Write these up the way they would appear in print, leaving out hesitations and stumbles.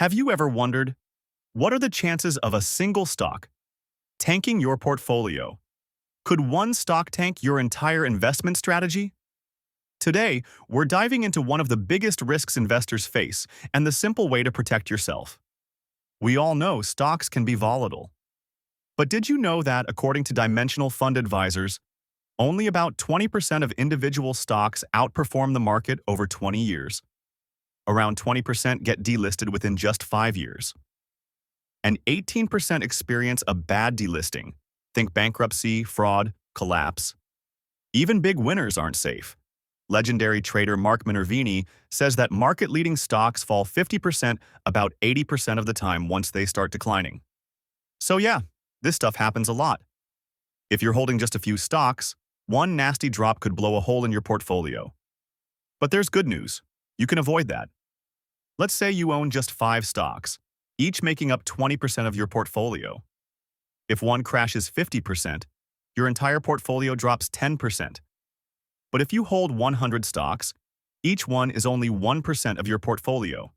Have you ever wondered, what are the chances of a single stock tanking your portfolio? Could one stock tank your entire investment strategy? Today, we're diving into one of the biggest risks investors face and the simple way to protect yourself. We all know stocks can be volatile. But did you know that, according to Dimensional Fund Advisors, only about 20% of individual stocks outperform the market over 20 years? Around 20% get delisted within just 5 years. And 18% experience a bad delisting. Think bankruptcy, fraud, collapse. Even big winners aren't safe. Legendary trader Mark Minervini says that market-leading stocks fall 50% about 80% of the time once they start declining. So yeah, this stuff happens a lot. If you're holding just a few stocks, one nasty drop could blow a hole in your portfolio. But there's good news. You can avoid that. Let's say you own just 5 stocks, each making up 20% of your portfolio. If one crashes 50%, your entire portfolio drops 10%. But if you hold 100 stocks, each one is only 1% of your portfolio.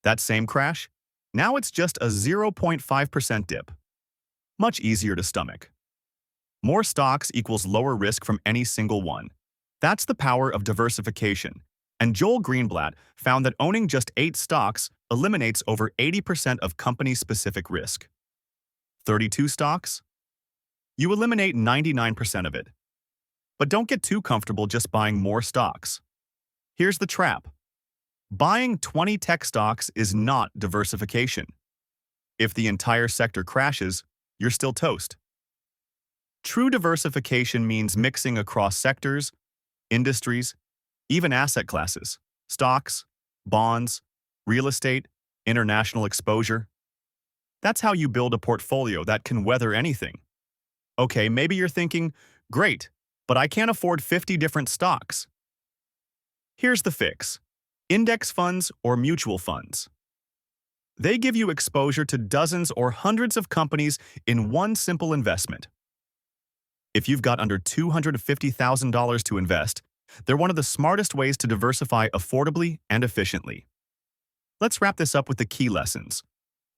That same crash? Now it's just a 0.5% dip. Much easier to stomach. More stocks equals lower risk from any single one. That's the power of diversification. And Joel Greenblatt found that owning just 8 stocks eliminates over 80% of company-specific risk. 32 stocks? You eliminate 99% of it. But don't get too comfortable just buying more stocks. Here's the trap. Buying 20 tech stocks is not diversification. If the entire sector crashes, you're still toast. True diversification means mixing across sectors, industries, even asset classes, stocks, bonds, real estate, international exposure. That's how you build a portfolio that can weather anything. Okay, maybe you're thinking, great, but I can't afford 50 different stocks. Here's the fix. Index funds or mutual funds. They give you exposure to dozens or hundreds of companies in one simple investment. If you've got under $250,000 to invest, they're one of the smartest ways to diversify affordably and efficiently. Let's wrap this up with the key lessons.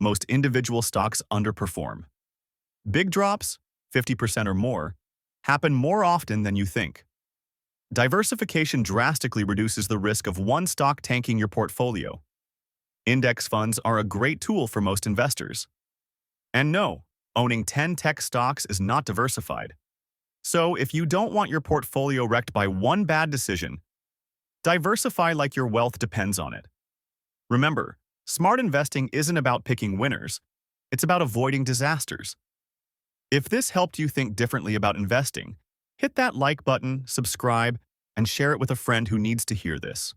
Most individual stocks underperform. Big drops, 50% or more, happen more often than you think. Diversification drastically reduces the risk of one stock tanking your portfolio. Index funds are a great tool for most investors. And no, owning 10 tech stocks is not diversified. So if you don't want your portfolio wrecked by one bad decision, diversify like your wealth depends on it. Remember, smart investing isn't about picking winners. It's about avoiding disasters. If this helped you think differently about investing, hit that like button, subscribe, and share it with a friend who needs to hear this.